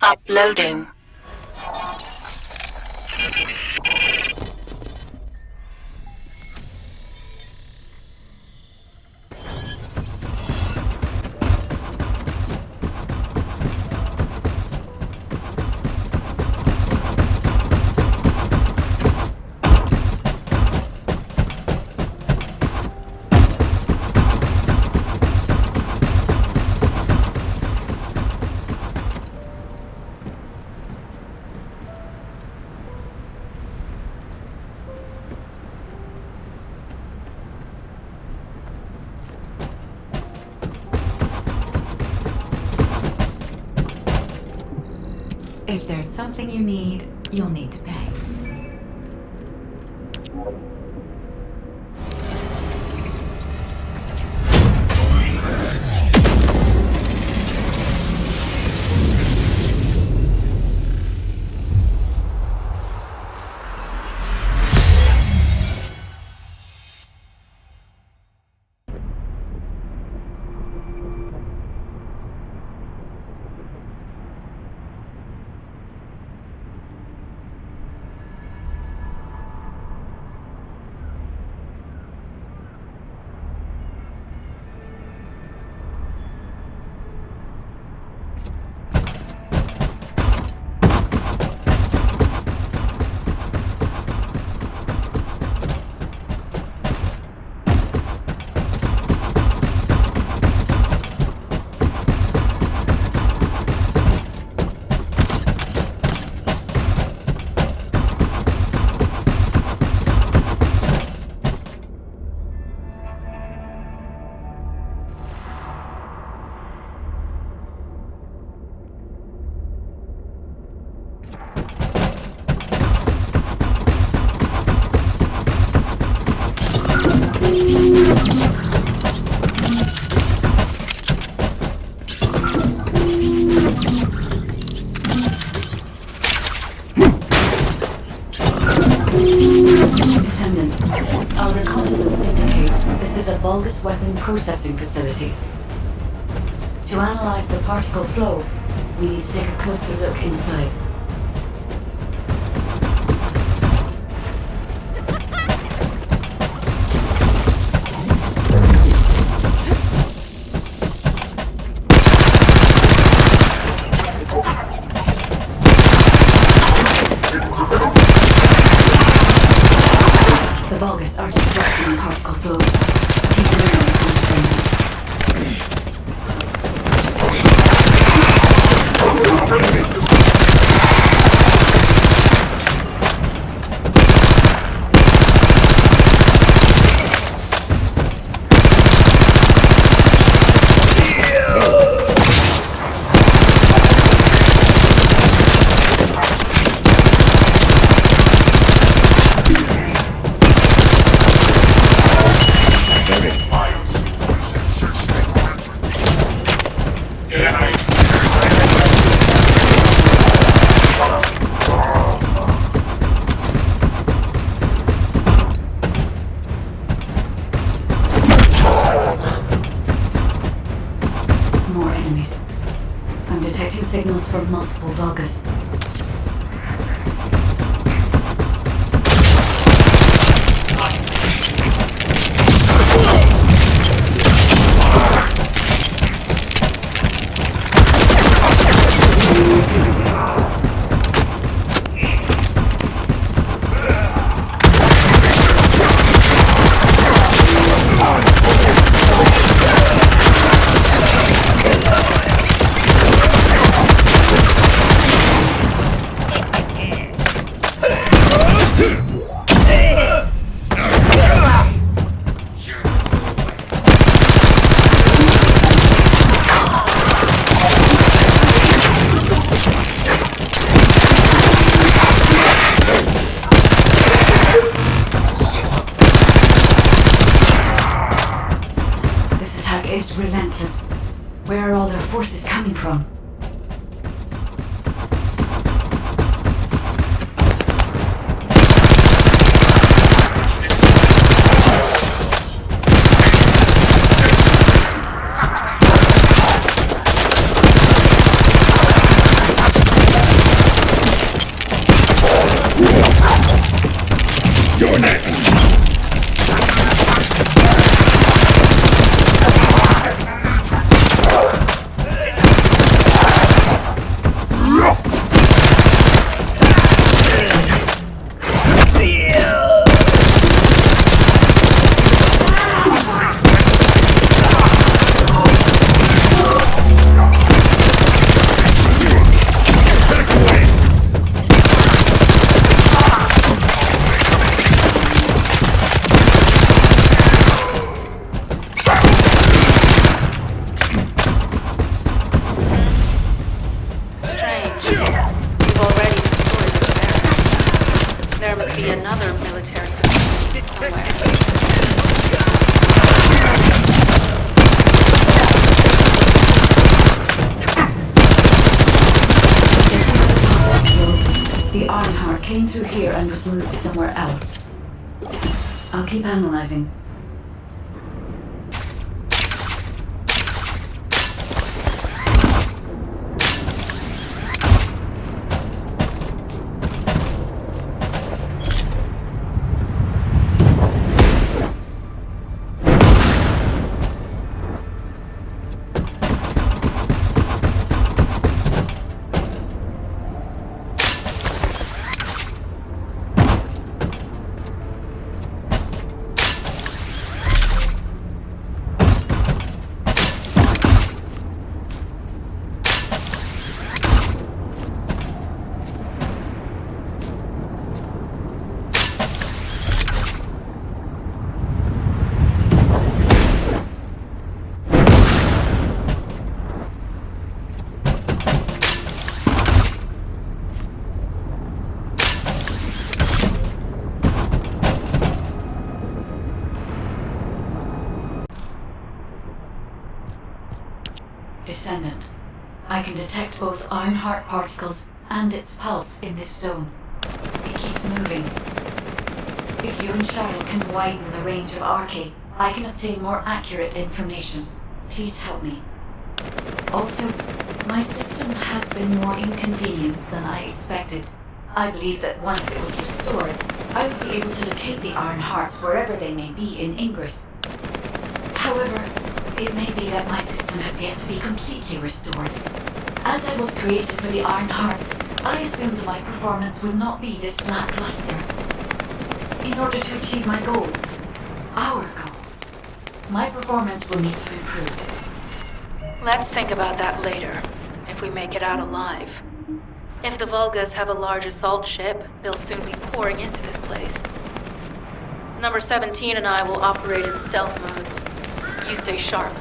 Uploading. If there's something you need, you'll need to pay. Descendant, our reconnaissance indicates this is a Vulgus weapon processing facility. To analyze the particle flow, we need to take a closer look inside. The Vulgus are disrupting the particle flow. Keep an eye More enemies. I'm detecting signals from multiple Vulgus. This attack is relentless. Where are all their forces coming from? must be another military facility somewhere. The Ironheart came through here and was moved somewhere else. I'll keep analyzing. Descendant. I can detect both Ironheart particles and its pulse in this zone. It keeps moving. If you and Cheryl can widen the range of Arche, I can obtain more accurate information. Please help me. Also, my system has been more inconvenienced than I expected. I believe that once it was restored, I would be able to locate the Ironhearts wherever they may be in Ingress. However, it may be that my system has yet to be completely restored. As I was created for the Ironheart, I assumed my performance would not be this lackluster. In order to achieve my goal, our goal, my performance will need to improve. Let's think about that later, if we make it out alive. If the Vulgas have a large assault ship, they'll soon be pouring into this place. Number 17 and I will operate in stealth mode. You stay sharp.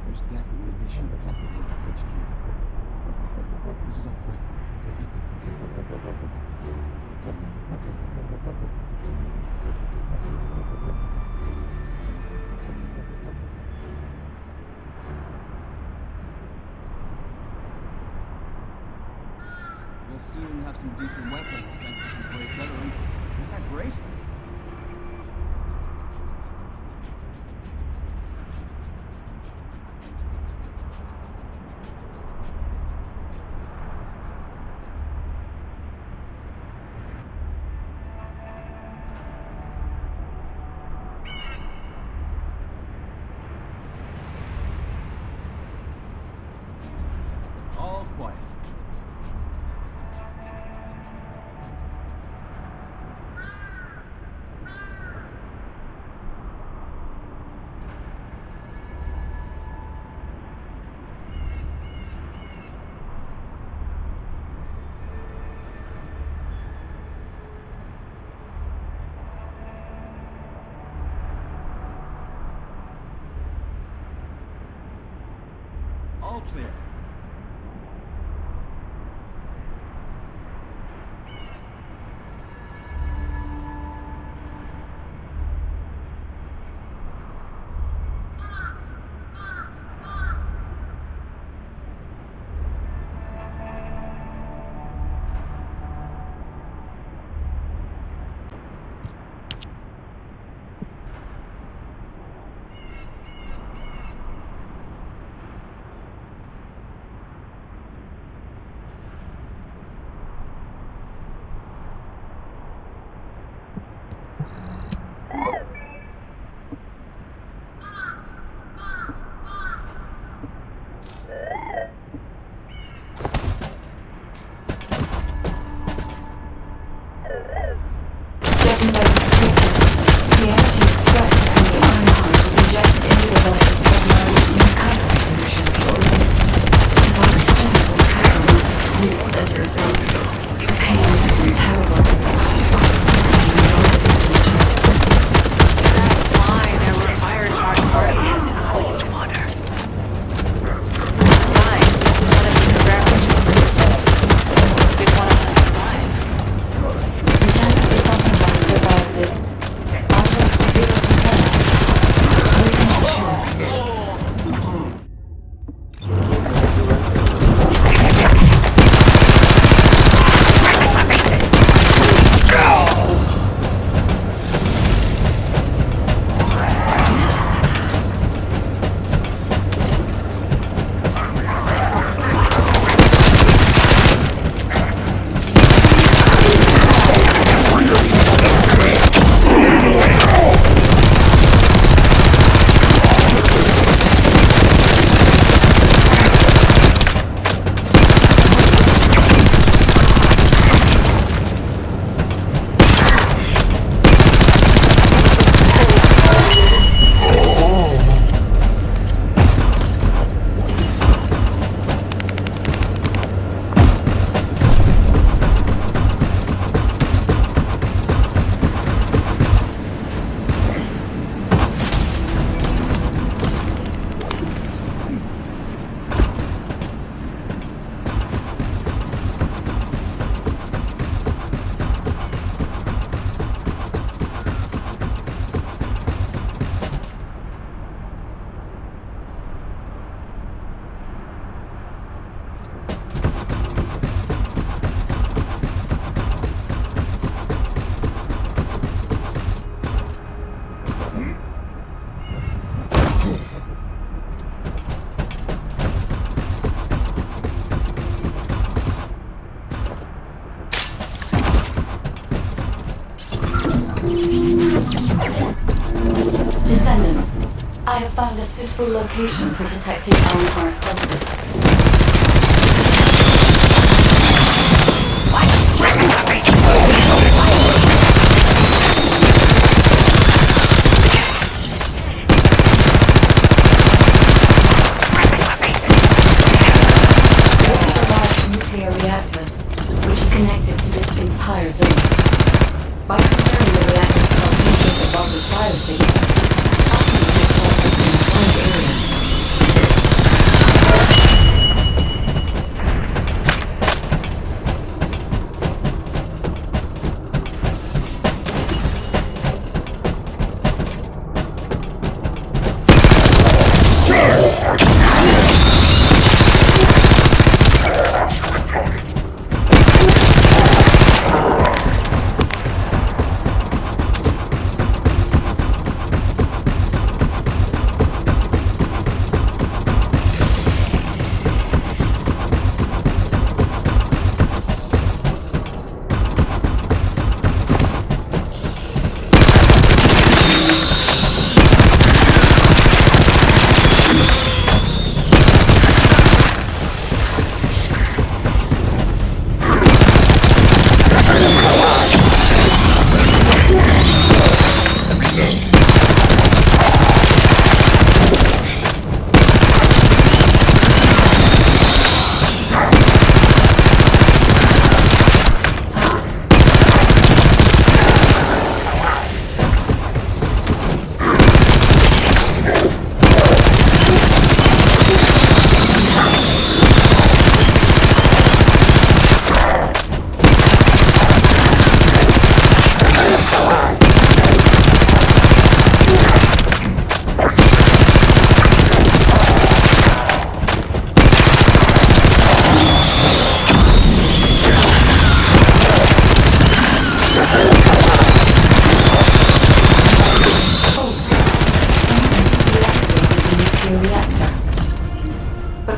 There's definitely an issue with something with HQ. This is off the record. We'll soon have some decent weapons thanks to some great veteran. Isn't that great? All quiet. All clear. as a result. The pain would have been terrible. That's why there were iron heart particles in the wastewater. Besides, one of these gravity chambers did one of them survive? The chances of something like survive this are just 0%. We're not sure. Descendant, I have found a suitable location for detecting iron-heart pulses. This is a large nuclear reactor, which is connected to this entire zone. By comparing the reactor's proximity to the Vulgus biosignal, I can detect pulses in the whole area.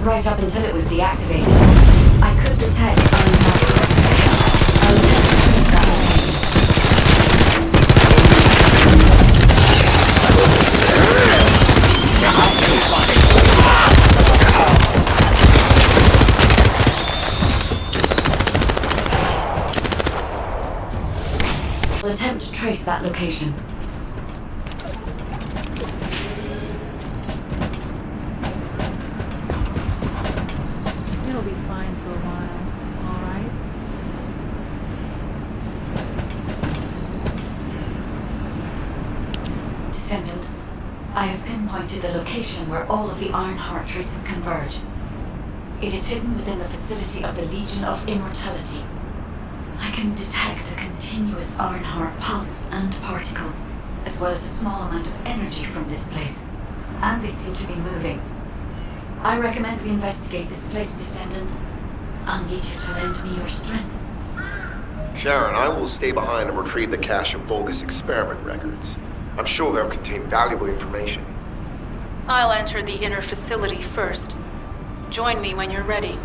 Right up until it was deactivated, I could detect iron-heart pulses. I will attempt to trace that location. I'll attempt to trace that location. It'll be fine for a while, all right? Descendant, I have pinpointed the location where all of the Ironheart traces converge. It is hidden within the facility of the Legion of Immortality. I can detect a continuous Ironheart pulse and particles, as well as a small amount of energy from this place, and they seem to be moving. I recommend we investigate this place, Descendant. I'll need you to lend me your strength. Sharon, I will stay behind and retrieve the cache of Vulgus experiment records. I'm sure they'll contain valuable information. I'll enter the inner facility first. Join me when you're ready.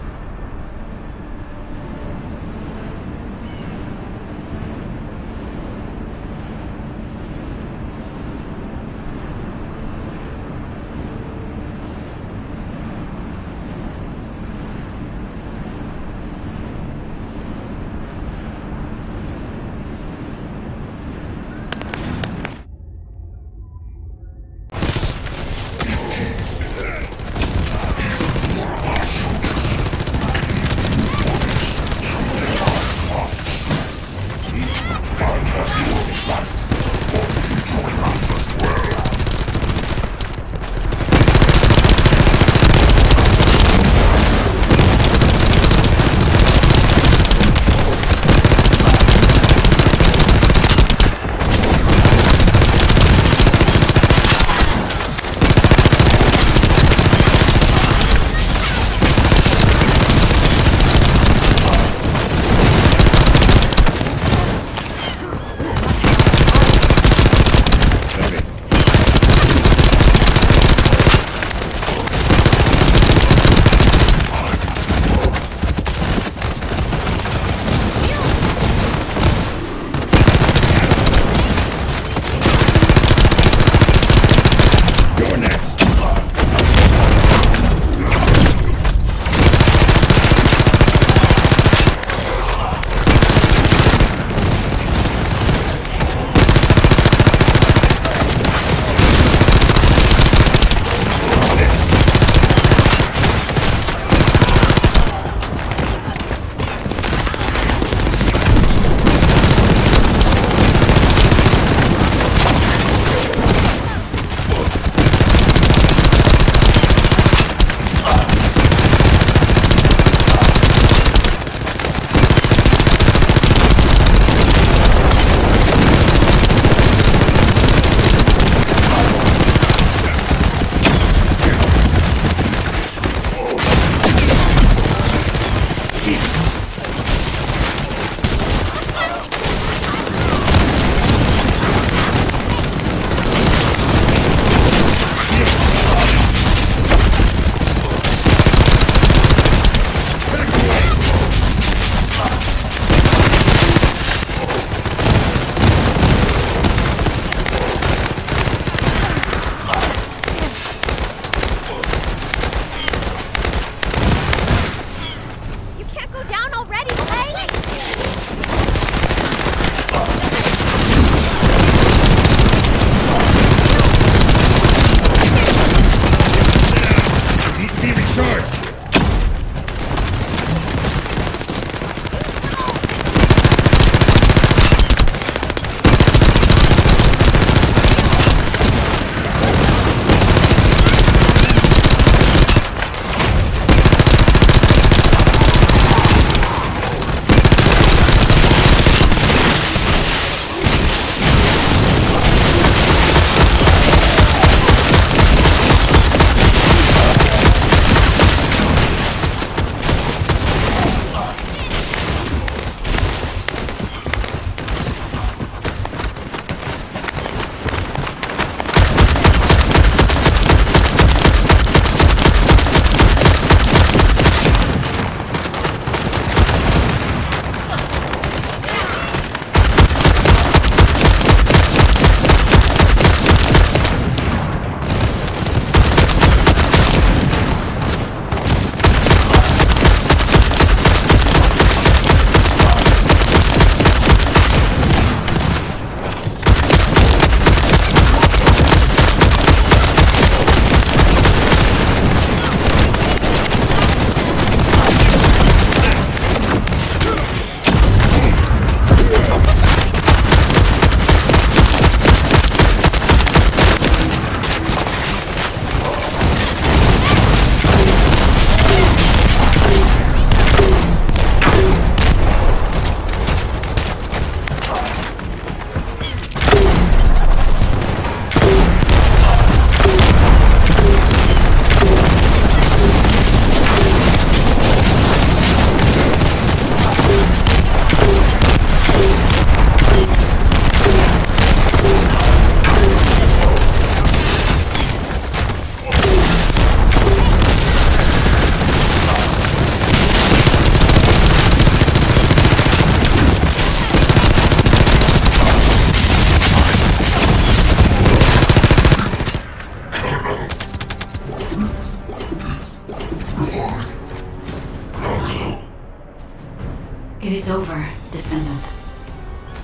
It is over, Descendant.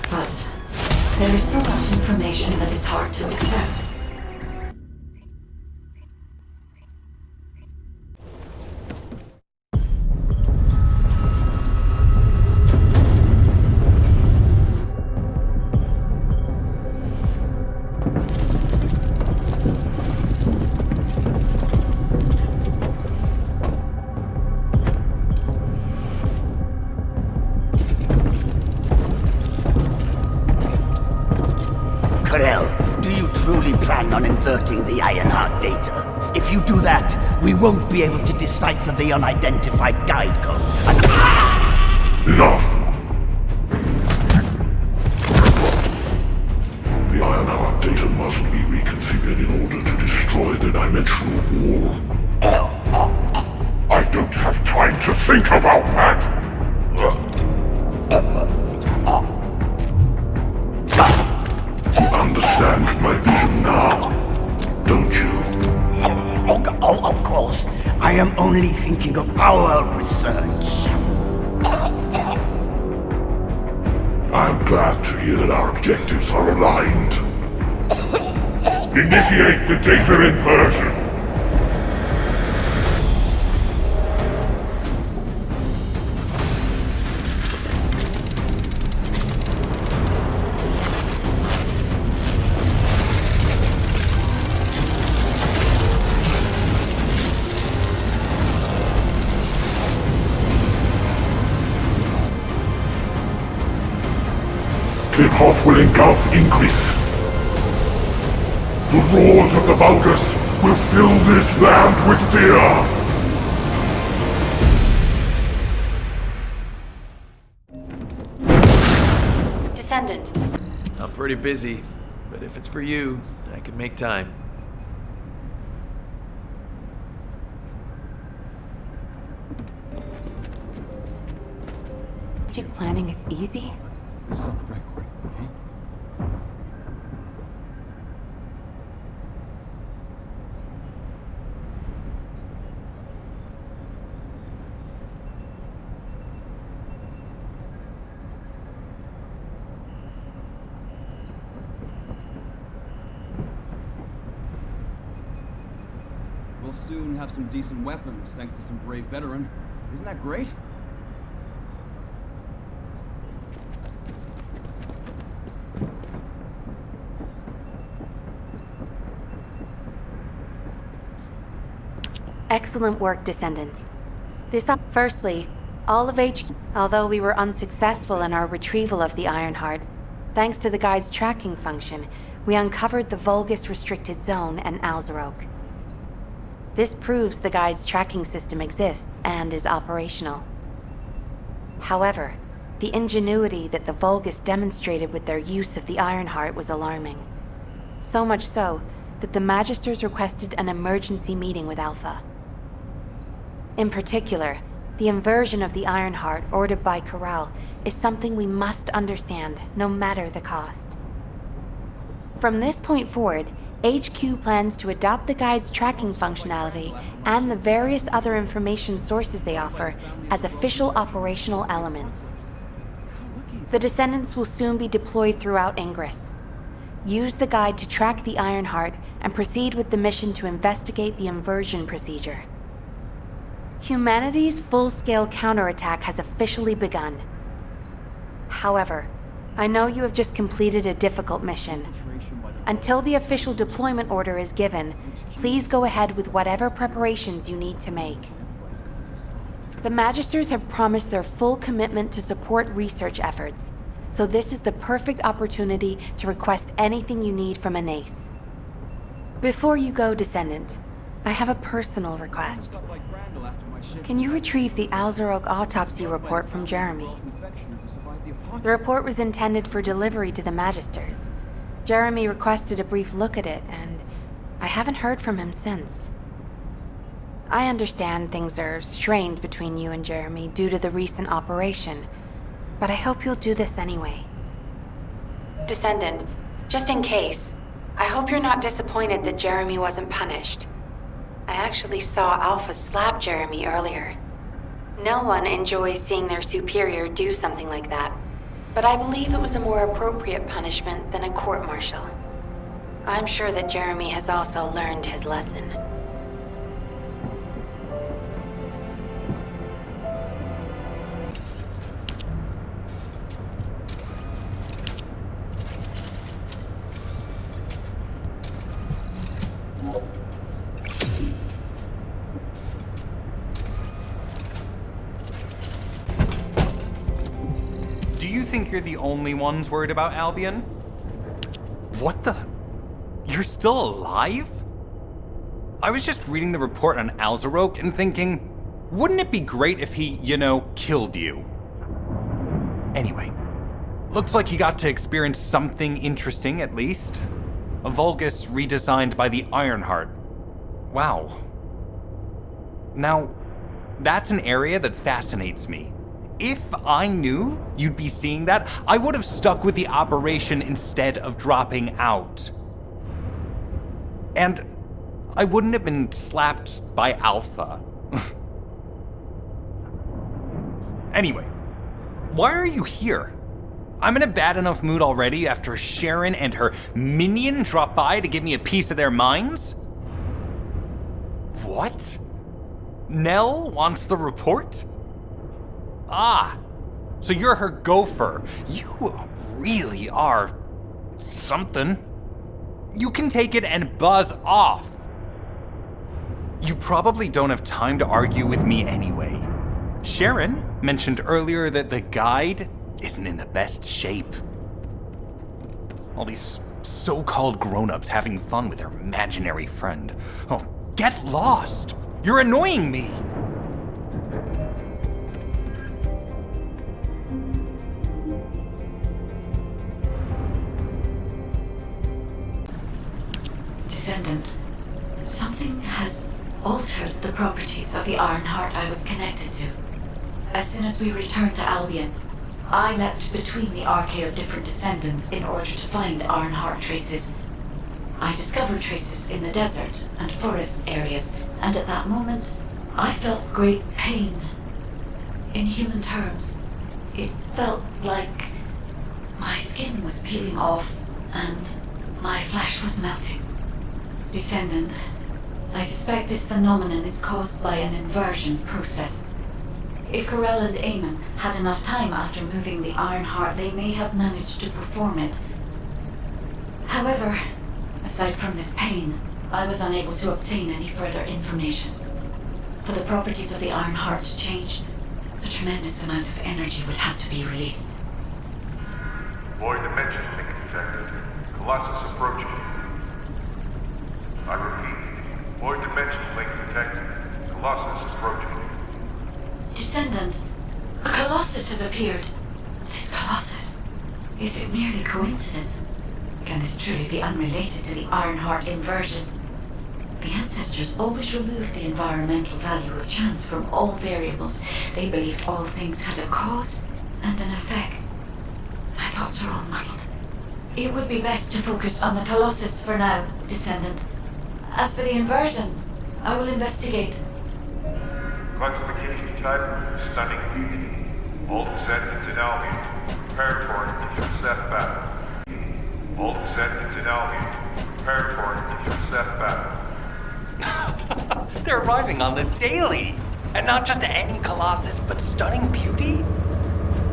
But there is so much information that is hard to accept. Do you truly plan on inverting the Ironheart data? If you do that, we won't be able to decipher the unidentified guide code. Enough! The Ironheart data must be reconfigured in order to destroy the dimensional wall. I don't have time to think about that! You understand my vision now, don't you? Oh, of course. I am only thinking of our research. I'm glad to hear that our objectives are aligned. Initiate the data inversion. Cliphoff will engulf Ingris. The roars of the Vulgus will fill this land with fear! Descendant. I'm pretty busy, but if it's for you, I can make time. Strategic planning is easy? This is off the record, okay? We'll soon have some decent weapons, thanks to some brave veteran. Isn't that great? Excellent work, Descendant. Firstly, all of HQ, although we were unsuccessful in our retrieval of the Ironheart, thanks to the guide's tracking function, we uncovered the Vulgus restricted zone and Alzarok. This proves the guide's tracking system exists and is operational. However, the ingenuity that the Vulgus demonstrated with their use of the Ironheart was alarming. So much so that the Magisters requested an emergency meeting with Alpha. In particular, the inversion of the Ironheart ordered by Corral is something we must understand, no matter the cost. From this point forward, HQ plans to adopt the guide's tracking functionality and the various other information sources they offer as official operational elements. The Descendants will soon be deployed throughout Ingris. Use the guide to track the Ironheart and proceed with the mission to investigate the inversion procedure. Humanity's full-scale counterattack has officially begun. However, I know you have just completed a difficult mission. Until the official deployment order is given, please go ahead with whatever preparations you need to make. The Magisters have promised their full commitment to support research efforts, so this is the perfect opportunity to request anything you need from an ace. Before you go, Descendant, I have a personal request. Can you retrieve the Alzarok autopsy report from Jeremy? The report was intended for delivery to the Magisters. Jeremy requested a brief look at it, and I haven't heard from him since. I understand things are strained between you and Jeremy due to the recent operation, but I hope you'll do this anyway. Descendant, just in case, I hope you're not disappointed that Jeremy wasn't punished. I actually saw Alpha slap Jeremy earlier. No one enjoys seeing their superior do something like that, but I believe it was a more appropriate punishment than a court-martial. I'm sure that Jeremy has also learned his lesson. Do you think you're the only ones worried about Albion? What the? You're still alive? I was just reading the report on Alzarok and thinking, wouldn't it be great if he, killed you? Anyway, looks like he got to experience something interesting at least. A Vulgus redesigned by the Ironheart. Wow. Now, that's an area that fascinates me. If I knew you'd be seeing that, I would have stuck with the operation instead of dropping out. And I wouldn't have been slapped by Alpha. Anyway, why are you here? I'm in a bad enough mood already after Sharon and her minion drop by to give me a piece of their minds? What? Nell wants the report? Ah, so you're her gopher. You really are something. You can take it and buzz off. You probably don't have time to argue with me anyway. Sharon mentioned earlier that the guide isn't in the best shape. All these so-called grown-ups having fun with their imaginary friend. Oh, get lost! You're annoying me! Descendant, something has altered the properties of the Ironheart I was connected to. As soon as we returned to Albion, I leapt between the arcade of different descendants in order to find Ironheart traces. I discovered traces in the desert and forest areas, and at that moment, I felt great pain. In human terms, it felt like my skin was peeling off and my flesh was melting. Descendant, I suspect this phenomenon is caused by an inversion process. If Corell and Eamon had enough time after moving the Ironheart, they may have managed to perform it. However, aside from this pain, I was unable to obtain any further information. For the properties of the Ironheart to change, a tremendous amount of energy would have to be released. Void dimension link detected. Colossus approaching. I repeat, void dimension link detected. Colossus approaching. Descendant, a Colossus has appeared. This Colossus, is it merely coincidence? Can this truly be unrelated to the Ironheart inversion? The ancestors always removed the environmental value of chance from all variables. They believed all things had a cause and an effect. My thoughts are all muddled. It would be best to focus on the Colossus for now, Descendant. As for the inversion, I will investigate. Classification type, stunning beauty. All descendants in Albion, prepare for an intercept battle. All descendants in Albion, prepare for an intercept battle. They're arriving on the daily! And not just any Colossus, but stunning beauty?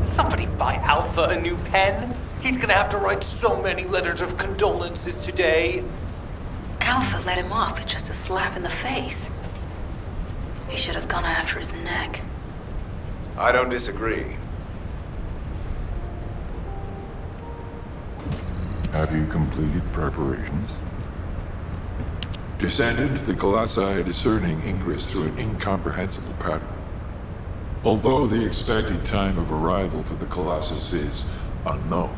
Somebody buy Alpha a new pen? He's gonna have to write so many letters of condolences today. Alpha let him off with just a slap in the face. He should have gone after his neck. I don't disagree. Have you completed preparations? Descendants, the Colossi are discerning ingress through an incomprehensible pattern. Although the expected time of arrival for the Colossus is unknown,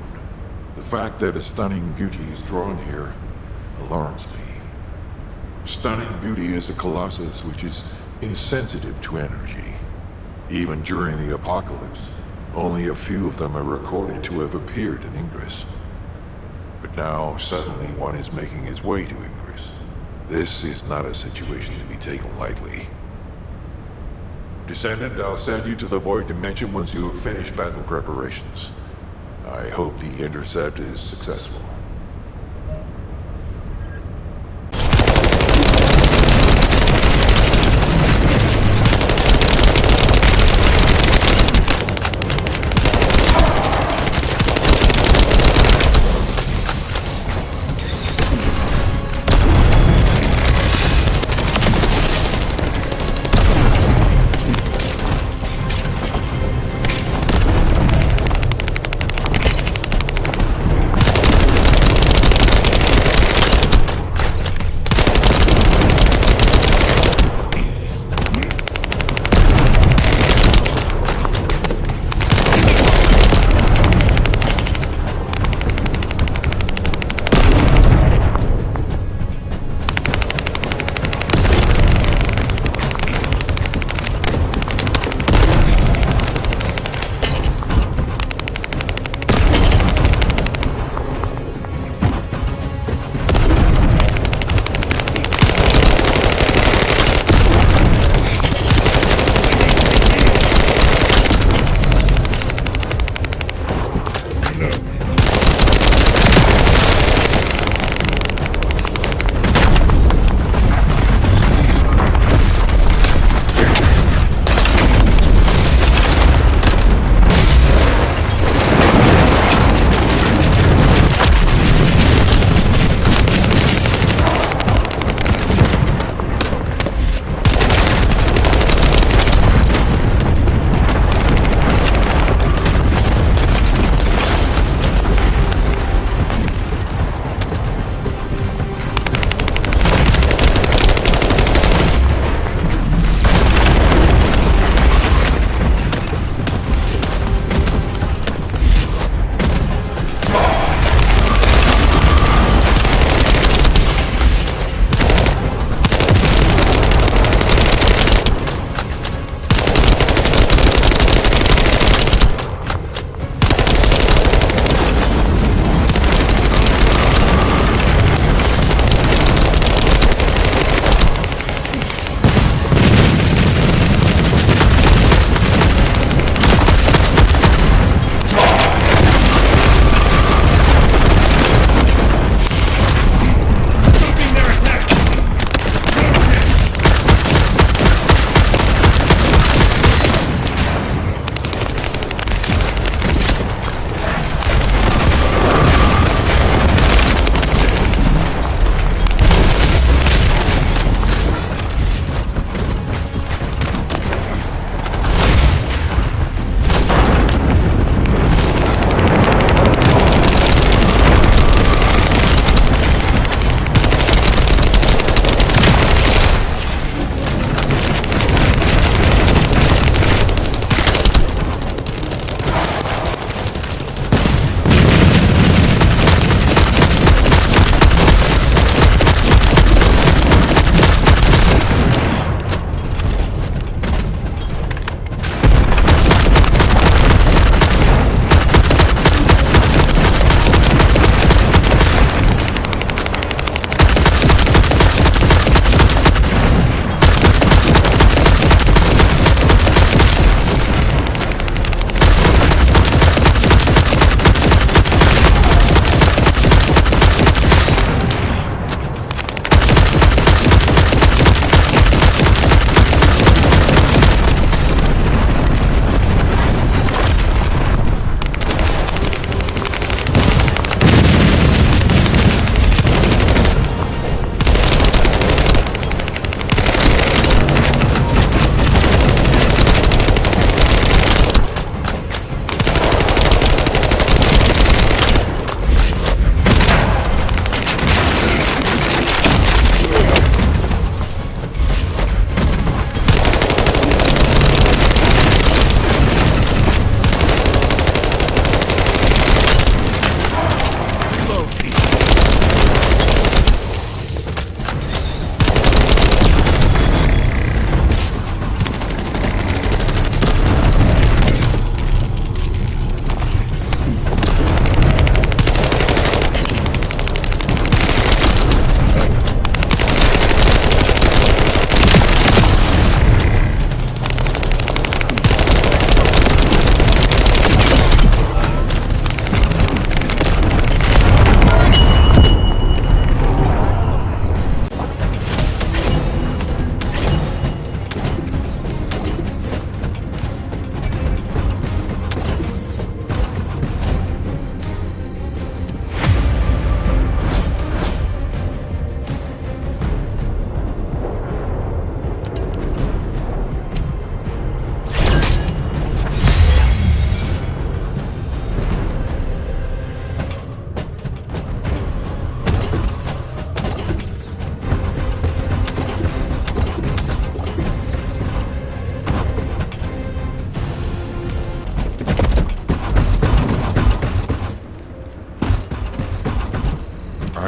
the fact that a stunning beauty is drawn here alarms me. Stunning beauty is a Colossus which is insensitive to energy. Even during the apocalypse, only a few of them are recorded to have appeared in Ingress. But now, suddenly, one is making its way to Ingress. This is not a situation to be taken lightly. Descendant, I'll send you to the Void Dimension once you have finished battle preparations. I hope the intercept is successful.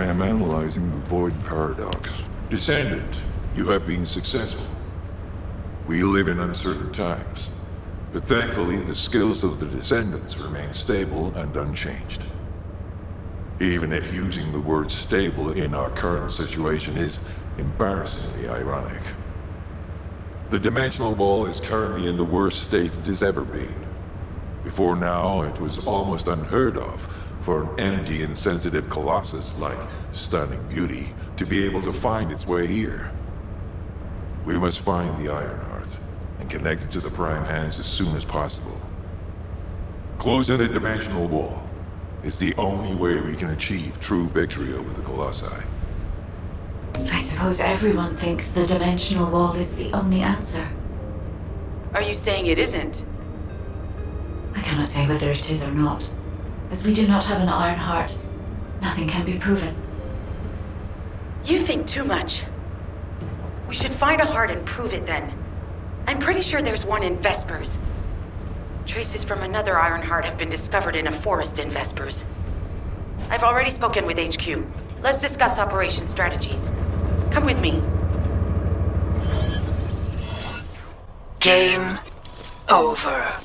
I am analyzing the Void Paradox. Descendant, you have been successful. We live in uncertain times, but thankfully the skills of the Descendants remain stable and unchanged. Even if using the word stable in our current situation is embarrassingly ironic. The dimensional wall is currently in the worst state it has ever been. Before now, it was almost unheard of for an energy-insensitive colossus like Stunning Beauty to be able to find its way here. We must find the Ironheart and connect it to the Prime Hands as soon as possible. Closing the dimensional wall is the only way we can achieve true victory over the Colossi. I suppose everyone thinks the dimensional wall is the only answer. Are you saying it isn't? I cannot say whether it is or not. As we do not have an Ironheart, nothing can be proven. You think too much. We should find a heart and prove it then. I'm pretty sure there's one in Vespers. Traces from another Ironheart have been discovered in a forest in Vespers. I've already spoken with HQ. Let's discuss operation strategies. Come with me. Game over.